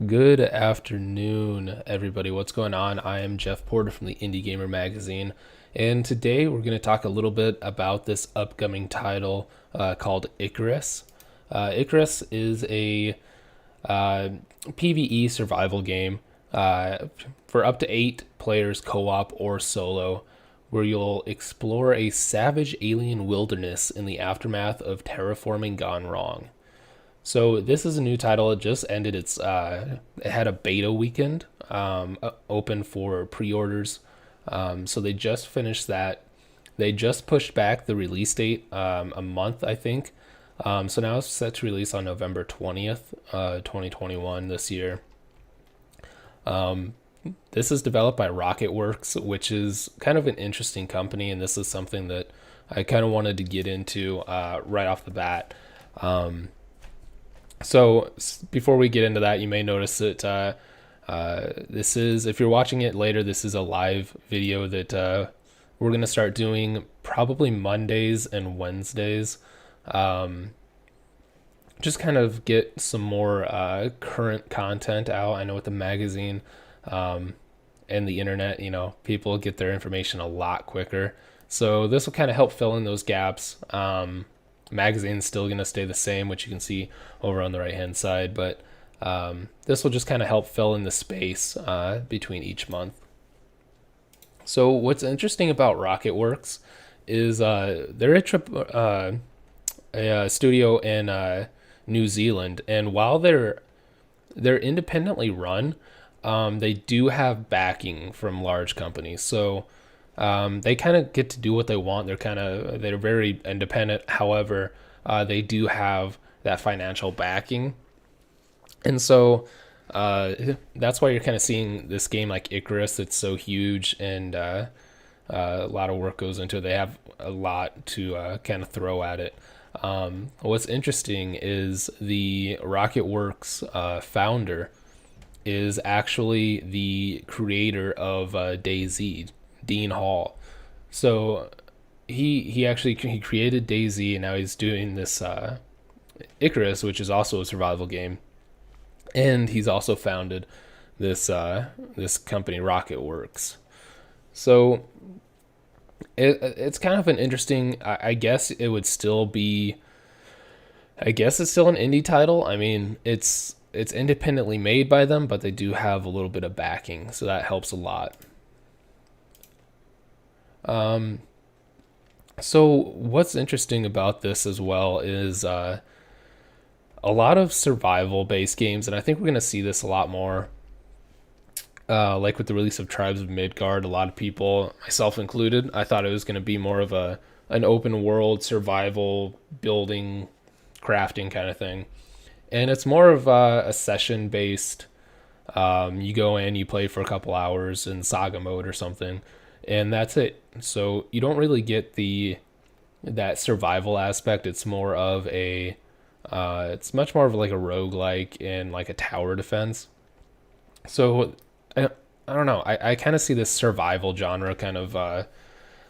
Good afternoon, everybody. What's going on? I am Jeff Porter from the Indie Gamer magazine, and today we're going to talk a little bit about this upcoming title called Icarus. Icarus is a PvE survival game for up to 8 players, co-op or solo, where you'll explore a savage alien wilderness in the aftermath of terraforming gone wrong. So this is a new title. It just ended its. It had a beta weekend open for pre-orders. So they just finished that. They just pushed back the release date a month, I think. So now it's set to release on November 20th, 2021 this year. This is developed by Rocketwerkz, which is kind of an interesting company, and this is something that I kind of wanted to get into right off the bat. So before we get into that, you may notice that this is, if you're watching it later, this is a live video that we're going to start doing probably Mondays and Wednesdays. Just kind of get some more current content out. I know with the magazine and the internet, people get their information a lot quicker. So this will kind of help fill in those gaps. Magazine's still going to stay the same, which you can see over on the right hand side, but this will just kind of help fill in the space between each month. So what's interesting about Rocketwerkz is they're a studio in New Zealand, and while they're independently run, they do have backing from large companies. So they kind of get to do what they want. They're very independent. However, they do have that financial backing. And so that's why you're kind of seeing this game like Icarus. It's so huge, and a lot of work goes into it. They have a lot to kind of throw at it. What's interesting is the Rocketwerkz founder is actually the creator of DayZ, Dean Hall. So he created DayZ, and now he's doing this Icarus, which is also a survival game, and he's also founded this this company Rocketwerkz. So it's kind of an interesting. I guess it would still be. I guess it's still an indie title. I mean, it's independently made by them, but they do have a little bit of backing, so that helps a lot. So what's interesting about this as well is a lot of survival based games, and I think we're going to see this a lot more. Like with the release of Tribes of Midgard, a lot of people, myself included, I thought it was going to be more of an open world survival building, crafting kind of thing, and it's more of a session based. You go in, you play for a couple hours in saga mode or something, and that's it. So you don't really get that survival aspect. It's more of it's much more of like a roguelike and like a tower defense. So I don't know. I kind of see this survival genre kind of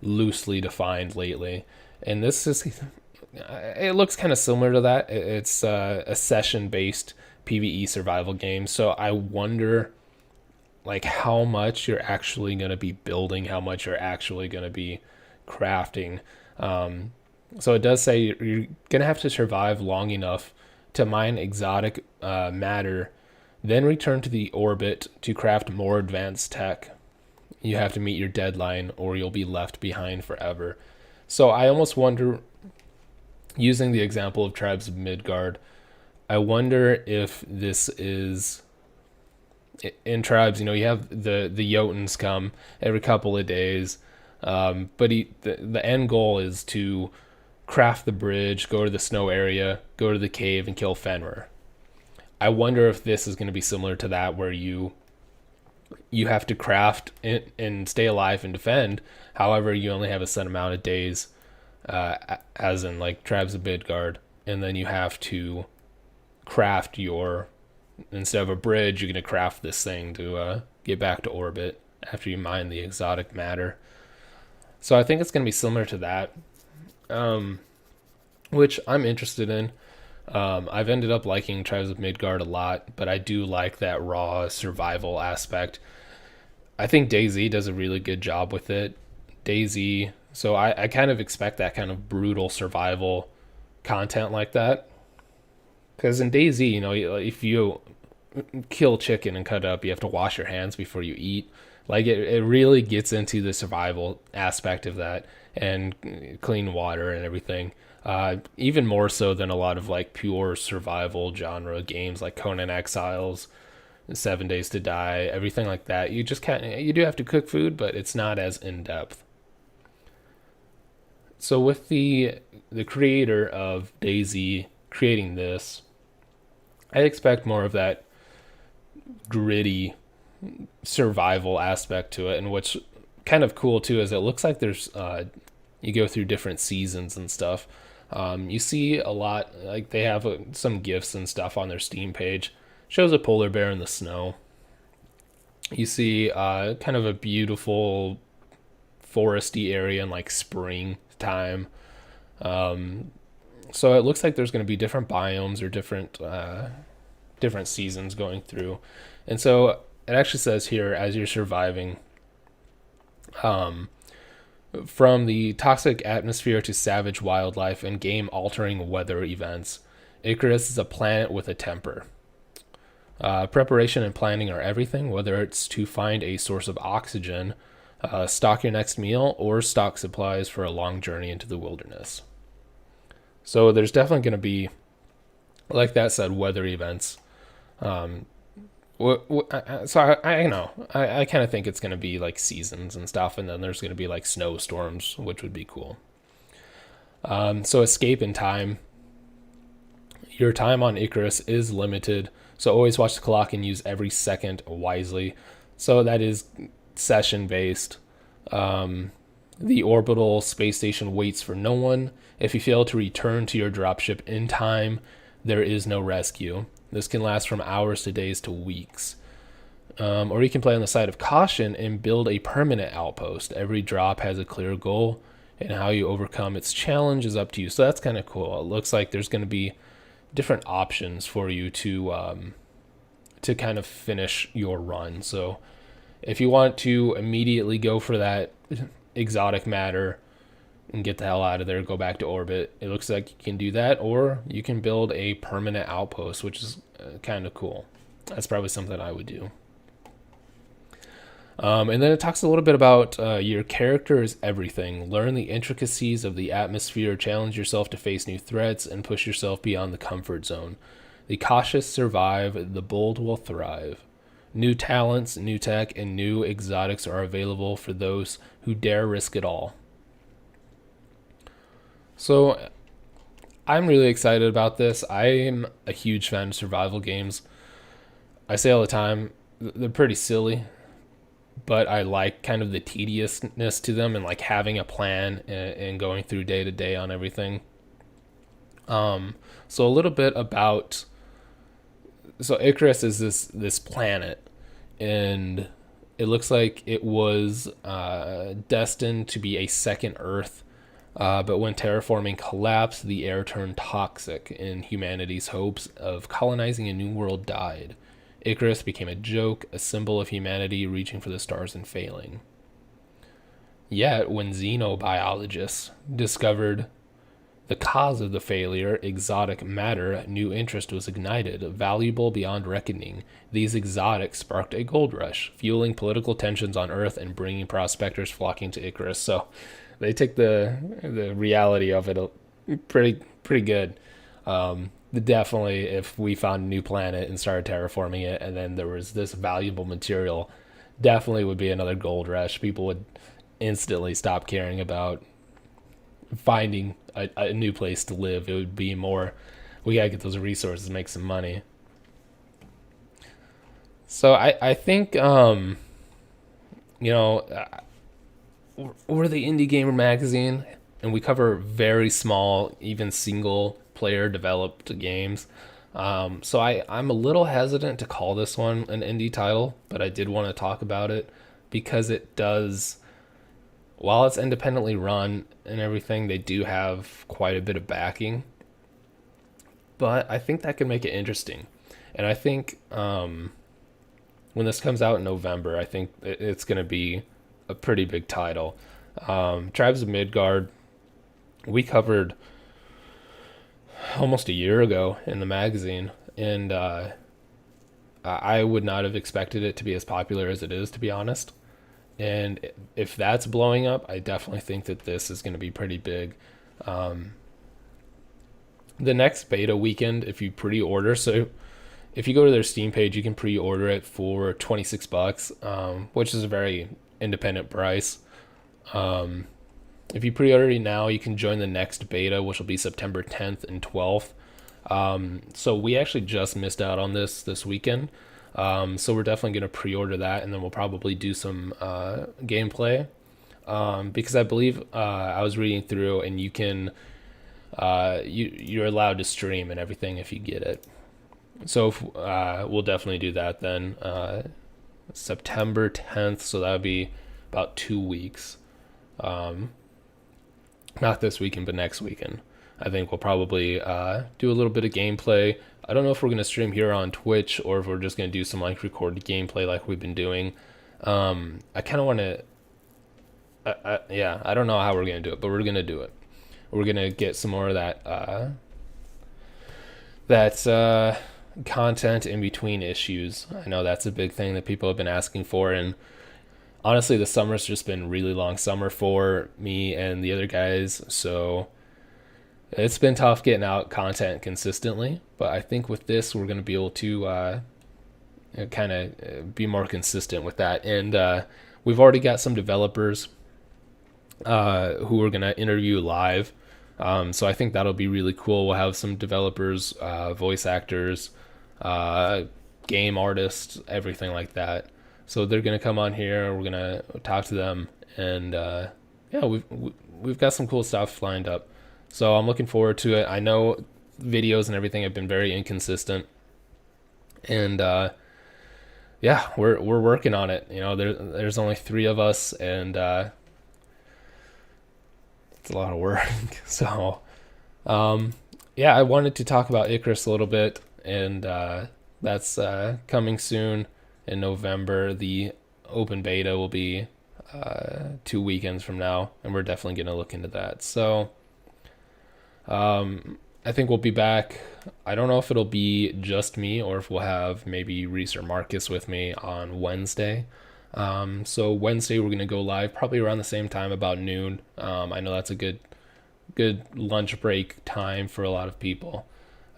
loosely defined lately, and this is it looks kind of similar to that. It's a session based PvE survival game. So I wonder like how much you're actually going to be building, how much you're actually going to be crafting. So it does say you're going to have to survive long enough to mine exotic matter, then return to the orbit to craft more advanced tech. You have to meet your deadline or you'll be left behind forever. So I almost wonder, using the example of Tribes of Midgard, I wonder if this is in Tribes. You have the Jotuns come every couple of days, but the end goal is to craft the bridge, go to the snow area, go to the cave, and kill Fenrir. I wonder if this is going to be similar to that, where you have to craft and stay alive and defend. However, you only have a set amount of days, as in like Tribes of Midgard, and then you have to craft instead of a bridge, you're going to craft this thing to get back to orbit after you mine the exotic matter. So I think it's going to be similar to that, which I'm interested in. I've ended up liking Tribes of Midgard a lot, but I do like that raw survival aspect. I think DayZ does a really good job with it. DayZ, so I kind of expect that kind of brutal survival content like that. Because in DayZ, if you kill chicken and cut it up, you have to wash your hands before you eat. Like it really gets into the survival aspect of that and clean water and everything. Even more so than a lot of like pure survival genre games like Conan Exiles, 7 Days to Die, everything like that. You just can't. You do have to cook food, but it's not as in depth. So with the creator of DayZ creating this, I expect more of that gritty survival aspect to it. And what's kind of cool too is it looks like there's you go through different seasons and stuff. You see a lot, like they have some gifts and stuff on their Steam page. Shows a polar bear in the snow. You see kind of a beautiful foresty area in like spring time. So it looks like there's going to be different biomes or different seasons going through. And so it actually says here, as you're surviving, um, from the toxic atmosphere to savage wildlife and game altering weather events, Icarus is a planet with a temper. Preparation and planning are everything, whether it's to find a source of oxygen, stock your next meal, or stock supplies for a long journey into the wilderness. So there's definitely going to be, like that said, weather events. Um, so I know I kind of think it's going to be like seasons and stuff, and then there's going to be like snowstorms, which would be cool. So escape in time. Your time on Icarus is limited, so always watch the clock and use every second wisely. So that is session based. The orbital space station waits for no one. If you fail to return to your dropship in time, there is no rescue. This can last from hours to days to weeks. Or you can play on the side of caution and build a permanent outpost. Every drop has a clear goal, and how you overcome its challenge is up to you. So that's kind of cool. It looks like there's going to be different options for you to kind of finish your run. So if you want to immediately go for that exotic matter and get the hell out of there, go back to orbit, it looks like you can do that, or you can build a permanent outpost, which is kind of cool. That's probably something I would do. And then it talks a little bit about your character is everything. Learn the intricacies of the atmosphere, challenge yourself to face new threats, and push yourself beyond the comfort zone. The cautious survive, the bold will thrive. New talents, new tech, and new exotics are available for those who dare risk it all. So I'm really excited about this. I'm a huge fan of survival games. I say all the time, they're pretty silly, but I like kind of the tediousness to them and like having a plan and going through day to day on everything. So a little bit about, so Icarus is this planet, and it looks like it was destined to be a second Earth. But when terraforming collapsed, the air turned toxic, and humanity's hopes of colonizing a new world died. Icarus became a joke, a symbol of humanity reaching for the stars and failing. Yet, when xenobiologists discovered the cause of the failure, exotic matter, new interest was ignited, valuable beyond reckoning. These exotics sparked a gold rush, fueling political tensions on Earth and bringing prospectors flocking to Icarus. So they take the reality of it pretty good. Definitely, if we found a new planet and started terraforming it, and then there was this valuable material, definitely would be another gold rush. People would instantly stop caring about finding a new place to live. It would be more, we gotta get those resources, make some money. So I think you know we're the Indie Gamer magazine, and we cover very small, even single player developed games. So I'm a little hesitant to call this one an indie title, but I did want to talk about it because it does, while it's independently run and everything, they do have quite a bit of backing. but I think that could make it interesting. And I think when this comes out in November, I think it's going to be a pretty big title. Tribes of Midgard, we covered almost a year ago in the magazine, and I would not have expected it to be as popular as it is, to be honest. And if that's blowing up, I definitely think that this is going to be pretty big. The next beta weekend, if you pre-order, so if you go to their Steam page, you can pre-order it for $26, which is a very independent price. If you pre-order it now, you can join the next beta, which will be September 10th and 12th. So we actually just missed out on this weekend. So we're definitely going to pre-order that, and then we'll probably do some gameplay. Because I believe I was reading through, and you can you're allowed to stream and everything if you get it. So we'll definitely do that then. September 10th, so that would be about 2 weeks. Not this weekend, but next weekend. I think we'll probably do a little bit of gameplay. I don't know if we're going to stream here on Twitch or if we're just going to do some like recorded gameplay like we've been doing. I kind of want to, yeah, I don't know how we're going to do it, but we're going to do it. We're going to get some more of that content in between issues. I know that's a big thing that people have been asking for, and honestly, the summer's just been really long summer for me and the other guys, so it's been tough getting out content consistently, but I think with this, we're going to be able to kind of be more consistent with that. And we've already got some developers who we're going to interview live. So I think that'll be really cool. We'll have some developers, voice actors, game artists, everything like that. So they're going to come on here. We're going to talk to them. And yeah, we've got some cool stuff lined up. So I'm looking forward to it. I know videos and everything have been very inconsistent, and yeah, we're working on it. You know, there's only 3 of us, and it's a lot of work. So yeah, I wanted to talk about Icarus a little bit, and that's coming soon in November. The open beta will be 2 weekends from now, and we're definitely going to look into that. So I think we'll be back. I don't know if it'll be just me or if we'll have maybe Reese or Marcus with me on Wednesday. So Wednesday we're going to go live probably around the same time, about noon. I know that's a good lunch break time for a lot of people.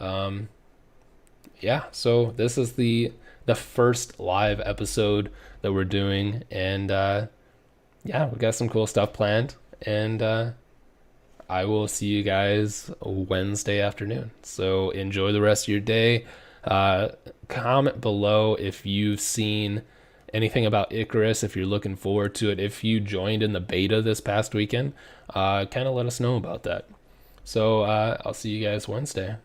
Yeah, so this is the first live episode that we're doing, and yeah, we got some cool stuff planned, and I will see you guys Wednesday afternoon. So enjoy the rest of your day. Comment below if you've seen anything about Icarus, if you're looking forward to it, if you joined in the beta this past weekend. Kind of let us know about that. So I'll see you guys Wednesday.